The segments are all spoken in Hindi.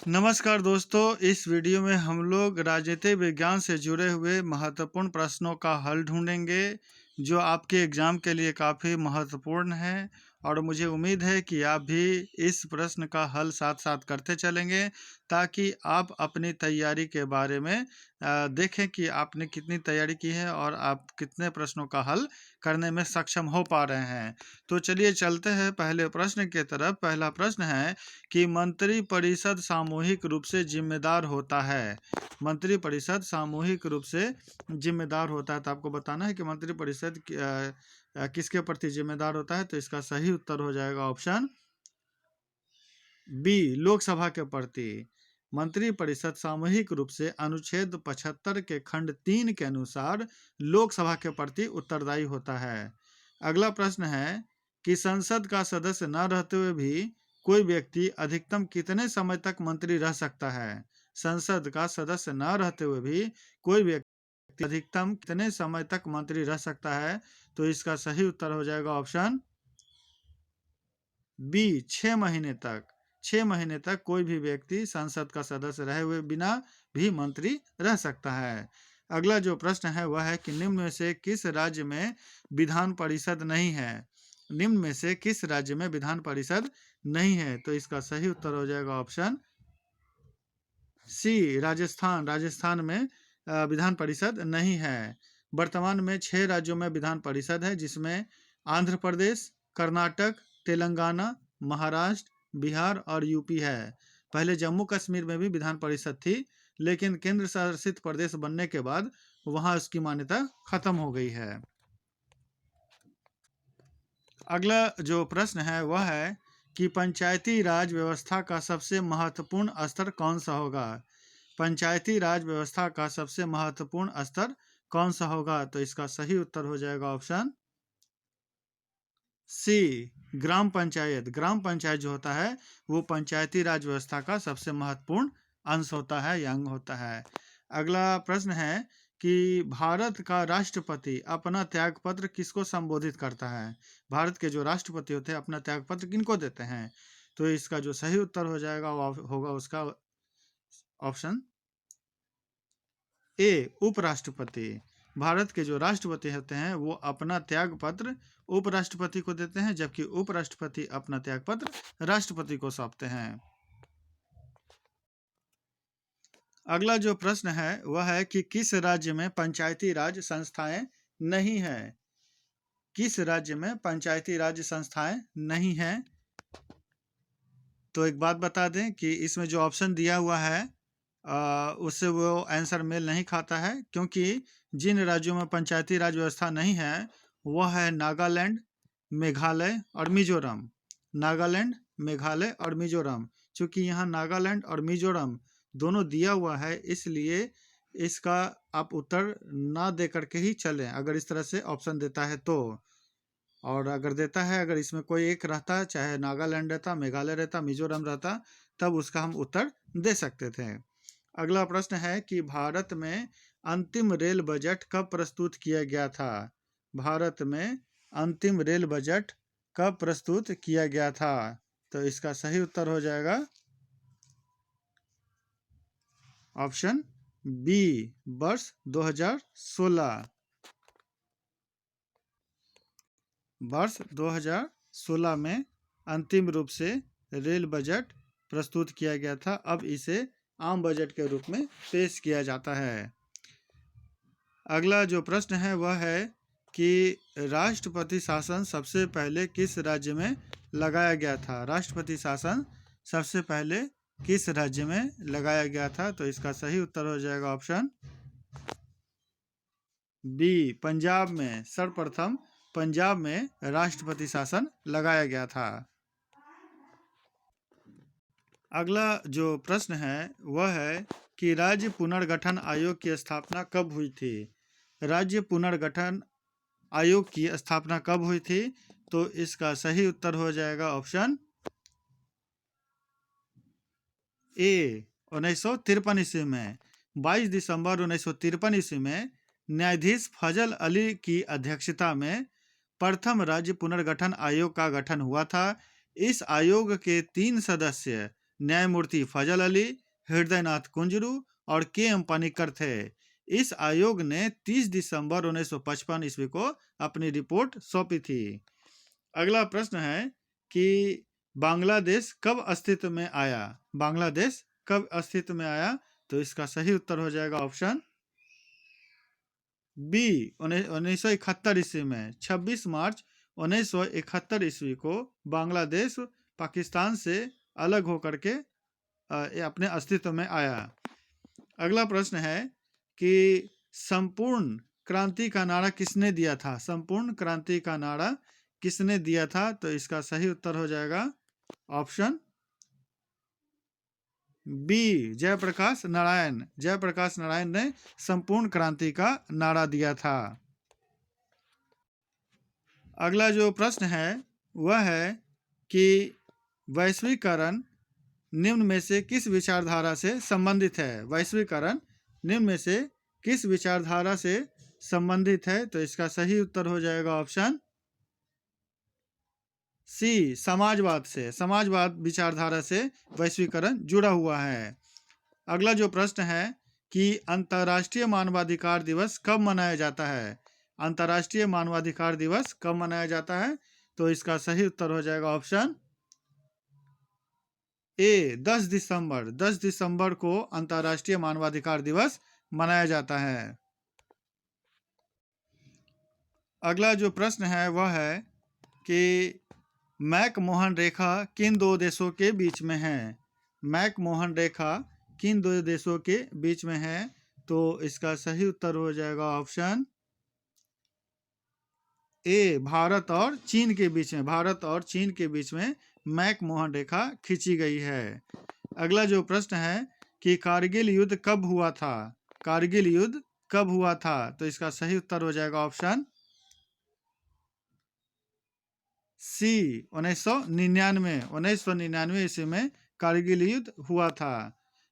नमस्कार दोस्तों, इस वीडियो में हम लोग राजनीतिक विज्ञान से जुड़े हुए महत्वपूर्ण प्रश्नों का हल ढूंढेंगे जो आपके एग्जाम के लिए काफ़ी महत्वपूर्ण है। और मुझे उम्मीद है कि आप भी इस प्रश्न का हल साथ साथ करते चलेंगे ताकि आप अपनी तैयारी के बारे में देखें कि आपने कितनी तैयारी की है और आप कितने प्रश्नों का हल करने में सक्षम हो पा रहे हैं। तो चलिए चलते हैं पहले प्रश्न की तरफ। पहला प्रश्न है कि मंत्रिपरिषद सामूहिक रूप से जिम्मेदार होता है। मंत्रिपरिषद सामूहिक रूप से जिम्मेदार होता है, तो आपको बताना है कि मंत्रिपरिषद किसके प्रति जिम्मेदार होता है। तो इसका सही उत्तर हो जाएगा ऑप्शन बी, लोकसभा के प्रति। मंत्रिपरिषद सामूहिक रूप से अनुच्छेद 75 के खंड 3 के अनुसार लोकसभा के प्रति उत्तरदायी होता है। अगला प्रश्न है कि संसद का सदस्य न रहते हुए भी कोई व्यक्ति अधिकतम कितने समय तक मंत्री रह सकता है। संसद का सदस्य न रहते हुए भी कोई व्यक्ति अधिकतम कितने समय तक मंत्री रह सकता है। तो इसका सही उत्तर हो जाएगा ऑप्शन बी, 6 महीने तक। 6 महीने तक कोई भी व्यक्ति संसद का सदस्य रहे हुए बिना भी मंत्री रह सकता है। अगला जो प्रश्न है वह है कि निम्न में से किस राज्य में विधान परिषद नहीं है। निम्न में से किस राज्य में विधान परिषद नहीं है। तो इसका सही उत्तर हो जाएगा ऑप्शन सी, राजस्थान। राजस्थान में विधान परिषद नहीं है। वर्तमान में 6 राज्यों में विधान परिषद है, जिसमें आंध्र प्रदेश, कर्नाटक, तेलंगाना, महाराष्ट्र, बिहार और यूपी है। पहले जम्मू कश्मीर में भी विधान परिषद थी, लेकिन केंद्र शासित प्रदेश बनने के बाद वहां उसकी मान्यता खत्म हो गई है। अगला जो प्रश्न है वह है कि पंचायती राज व्यवस्था का सबसे महत्वपूर्ण स्तर कौन सा होगा। पंचायती राज व्यवस्था का सबसे महत्वपूर्ण स्तर कौन सा होगा। तो इसका सही उत्तर हो जाएगा ऑप्शन सी, ग्राम पंचायत। ग्राम पंचायत जो होता है वो पंचायती राज व्यवस्था का सबसे महत्वपूर्ण अंश होता है या अंग होता है। अगला प्रश्न है कि भारत का राष्ट्रपति अपना त्यागपत्र किसको संबोधित करता है। भारत के जो राष्ट्रपति होते हैं अपना त्यागपत्र किनको देते हैं। तो इसका जो सही उत्तर हो जाएगा होगा उसका ऑप्शन ए, उपराष्ट्रपति। भारत के जो राष्ट्रपति होते हैं वो अपना त्याग पत्र उपराष्ट्रपति को देते हैं, जबकि उपराष्ट्रपति अपना त्याग पत्र राष्ट्रपति को सौंपते हैं। अगला जो प्रश्न है वह है कि किस राज्य में पंचायती राज संस्थाएं नहीं है। किस राज्य में पंचायती राज संस्थाएं नहीं है। तो एक बात बता दें कि इसमें जो ऑप्शन दिया हुआ है उससे वो आंसर मेल नहीं खाता है, क्योंकि जिन राज्यों में पंचायती राज व्यवस्था नहीं है वह है नागालैंड, मेघालय और मिजोरम। नागालैंड, मेघालय और मिजोरम। चूंकि यहाँ नागालैंड और मिजोरम दोनों दिया हुआ है, इसलिए इसका आप उत्तर ना दे करके ही चलें अगर इस तरह से ऑप्शन देता है तो। और अगर देता है, अगर इसमें कोई एक रहता, चाहे नागालैंड रहता, मेघालय रहता, मिजोरम रहता, तब उसका हम उत्तर दे सकते थे। अगला प्रश्न है कि भारत में अंतिम रेल बजट कब प्रस्तुत किया गया था। भारत में अंतिम रेल बजट कब प्रस्तुत किया गया था। तो इसका सही उत्तर हो जाएगा ऑप्शन बी, वर्ष 2016। वर्ष 2016 में अंतिम रूप से रेल बजट प्रस्तुत किया गया था। अब इसे आम बजट के रूप में पेश किया जाता है। अगला जो प्रश्न है वह है कि राष्ट्रपति शासन सबसे पहले किस राज्य में लगाया गया था। राष्ट्रपति शासन सबसे पहले किस राज्य में लगाया गया था। तो इसका सही उत्तर हो जाएगा ऑप्शन बी, पंजाब में। सर्वप्रथम पंजाब में राष्ट्रपति शासन लगाया गया था। अगला जो प्रश्न है वह है कि राज्य पुनर्गठन आयोग की स्थापना कब हुई थी। राज्य पुनर्गठन आयोग की स्थापना कब हुई थी। तो इसका सही उत्तर हो जाएगा ऑप्शन ए, 1953 ईस्वी में। 22 दिसंबर 1953 ईस्वी में न्यायाधीश फजल अली की अध्यक्षता में प्रथम राज्य पुनर्गठन आयोग का गठन हुआ था। इस आयोग के 3 सदस्य न्यायमूर्ति फजल अली, हृदयनाथ कुंजरू और के.एम. पनिक्कर थे। इस आयोग ने 30 दिसंबर 1955 ईस्वी को अपनी रिपोर्ट सौंपी थी। अगला प्रश्न है कि बांग्लादेश कब अस्तित्व में आया? बांग्लादेश कब अस्तित्व में आया? तो इसका सही उत्तर हो जाएगा ऑप्शन बी, 1971 ईस्वी में। 26 मार्च 1971 ईस्वी को बांग्लादेश पाकिस्तान से अलग होकर के अपने अस्तित्व में आया। अगला प्रश्न है कि संपूर्ण क्रांति का नारा किसने दिया था? संपूर्ण क्रांति का नारा किसने दिया था? तो इसका सही उत्तर हो जाएगा ऑप्शन बी, जयप्रकाश नारायण। जयप्रकाश नारायण ने संपूर्ण क्रांति का नारा दिया था। अगला जो प्रश्न है वह है कि वैश्वीकरण निम्न में से किस विचारधारा से संबंधित है? वैश्वीकरण निम्न में से किस विचारधारा से संबंधित है? तो इसका सही उत्तर हो जाएगा ऑप्शन सी, समाजवाद से। समाजवाद विचारधारा से वैश्वीकरण जुड़ा हुआ है। अगला जो प्रश्न है कि अंतर्राष्ट्रीय मानवाधिकार दिवस कब मनाया जाता है? अंतर्राष्ट्रीय मानवाधिकार दिवस कब मनाया जाता है? तो इसका सही उत्तर हो जाएगा ऑप्शन ए, 10 दिसंबर। 10 दिसंबर को अंतर्राष्ट्रीय मानवाधिकार दिवस मनाया जाता है। अगला जो प्रश्न है वह है कि मैक-मोहन रेखा किन दो देशों के बीच में है? मैक-मोहन रेखा किन दो देशों के बीच में है? तो इसका सही उत्तर हो जाएगा ऑप्शन ए, भारत और चीन के बीच में। भारत और चीन के बीच में मैक-मोहन रेखा खींची गई है। अगला जो प्रश्न है कि कारगिल युद्ध कब हुआ था? कारगिल युद्ध कब हुआ था? तो इसका सही उत्तर हो जाएगा ऑप्शन सी, 1999। 1999 ईस्वी में कारगिल युद्ध हुआ था।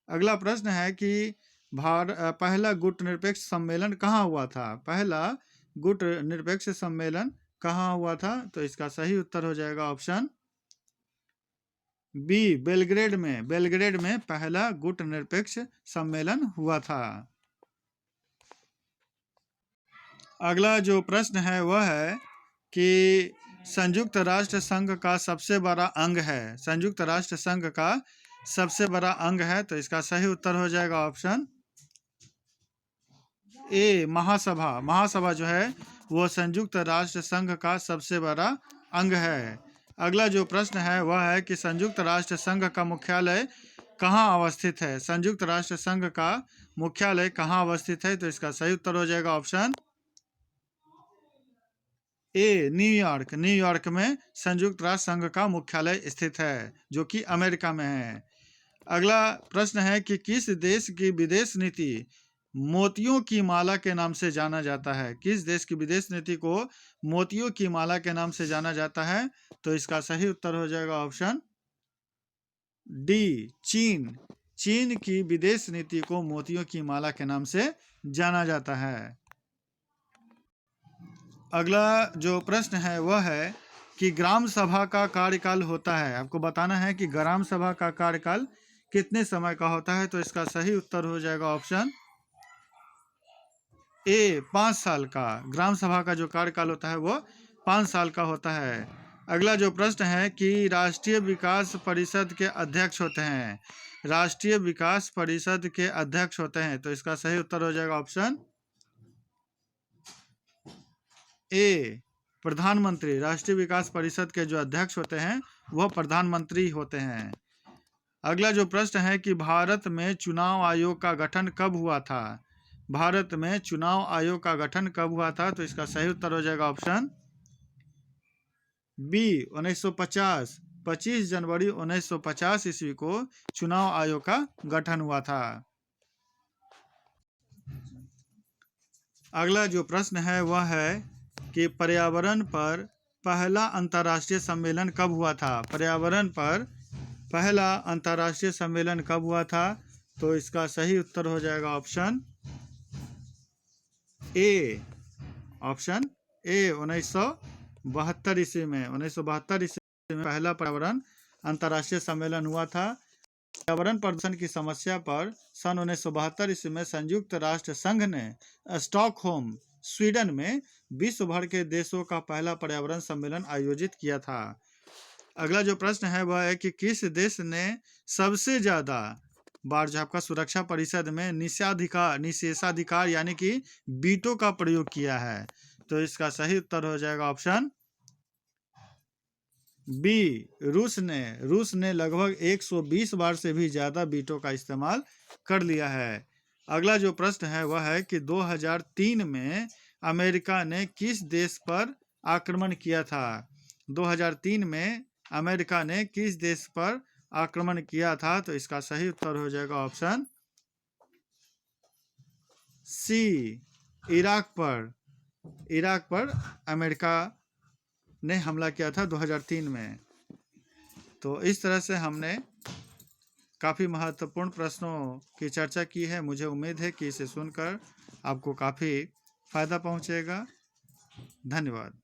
अगला प्रश्न है कि पहला गुट निरपेक्ष सम्मेलन कहाँ हुआ था? पहला गुट निरपेक्ष सम्मेलन कहाँ हुआ था? तो इसका सही उत्तर हो जाएगा ऑप्शन बी, बेलग्रेड में। बेलग्रेड में पहला गुट निरपेक्ष सम्मेलन हुआ था। अगला जो प्रश्न है वह है कि संयुक्त राष्ट्र संघ का सबसे बड़ा अंग है। संयुक्त राष्ट्र संघ का सबसे बड़ा अंग है। तो इसका सही उत्तर हो जाएगा ऑप्शन ए, महासभा। महासभा जो है वो संयुक्त राष्ट्र संघ का सबसे बड़ा अंग है। अगला जो प्रश्न है वह है कि संयुक्त राष्ट्र संघ का मुख्यालय कहाँ अवस्थित है? संयुक्त राष्ट्र संघ का मुख्यालय कहाँ अवस्थित है? तो इसका सही उत्तर हो जाएगा ऑप्शन ए, न्यूयॉर्क। न्यूयॉर्क में संयुक्त राष्ट्र संघ का मुख्यालय स्थित है जो कि अमेरिका में है। अगला प्रश्न है कि किस देश की विदेश नीति मोतियों की माला के नाम से जाना जाता है? किस देश की विदेश नीति को मोतियों की माला के नाम से जाना जाता है? तो इसका सही उत्तर हो जाएगा ऑप्शन डी, चीन। चीन की विदेश नीति को मोतियों की माला के नाम से जाना जाता है। अगला जो प्रश्न है वह है कि ग्राम सभा का कार्यकाल होता है। आपको बताना है कि ग्राम सभा का कार्यकाल कितने समय का होता है? तो इसका सही उत्तर हो जाएगा ऑप्शन ए, 5 साल का। ग्राम सभा का जो कार्यकाल होता है वो 5 साल का होता है। अगला जो प्रश्न है कि राष्ट्रीय विकास परिषद के अध्यक्ष होते हैं। राष्ट्रीय विकास परिषद के अध्यक्ष होते हैं। तो इसका सही उत्तर हो जाएगा ऑप्शन ए, प्रधानमंत्री। राष्ट्रीय विकास परिषद के जो अध्यक्ष होते हैं वह प्रधानमंत्री होते हैं। अगला जो प्रश्न है कि भारत में चुनाव आयोग का गठन कब हुआ था? भारत में चुनाव आयोग का गठन कब हुआ था? तो इसका सही उत्तर हो जाएगा ऑप्शन बी, 1950। 25 जनवरी 1950 ईस्वी को चुनाव आयोग का गठन हुआ था। अगला जो प्रश्न है वह है कि पर्यावरण पर पहला अंतर्राष्ट्रीय सम्मेलन कब हुआ था? पर्यावरण पर पहला अंतर्राष्ट्रीय सम्मेलन कब हुआ था? तो इसका सही उत्तर हो जाएगा ऑप्शन ए, ऑप्शन ए, 1972 ईस्वी में। 1972 ईस्वी में पहला पर्यावरण अंतर्राष्ट्रीय सम्मेलन हुआ था। पर्यावरण प्रदूषण की समस्या पर सन 1972 ईस्वी में संयुक्त राष्ट्र संघ ने स्टॉकहोम, स्वीडन में विश्व भर के देशों का पहला पर्यावरण सम्मेलन आयोजित किया था। अगला जो प्रश्न है वह है कि किस देश ने सबसे ज्यादा बार जो आपका सुरक्षा परिषद में निषेधाधिकार यानी कि वीटो का प्रयोग किया है? तो इसका सही उत्तर हो जाएगा ऑप्शन बी, रूस ने लगभग 120 बार से भी ज्यादा वीटो का इस्तेमाल कर लिया है। अगला जो प्रश्न है वह है कि 2003 में अमेरिका ने किस देश पर आक्रमण किया था? 2003 में अमेरिका ने किस देश पर आक्रमण किया था? तो इसका सही उत्तर हो जाएगा ऑप्शन सी, इराक पर अमेरिका ने हमला किया था 2003 में। तो इस तरह से हमने काफ़ी महत्वपूर्ण प्रश्नों की चर्चा की है। मुझे उम्मीद है कि इसे सुनकर आपको काफ़ी फ़ायदा पहुंचेगा। धन्यवाद।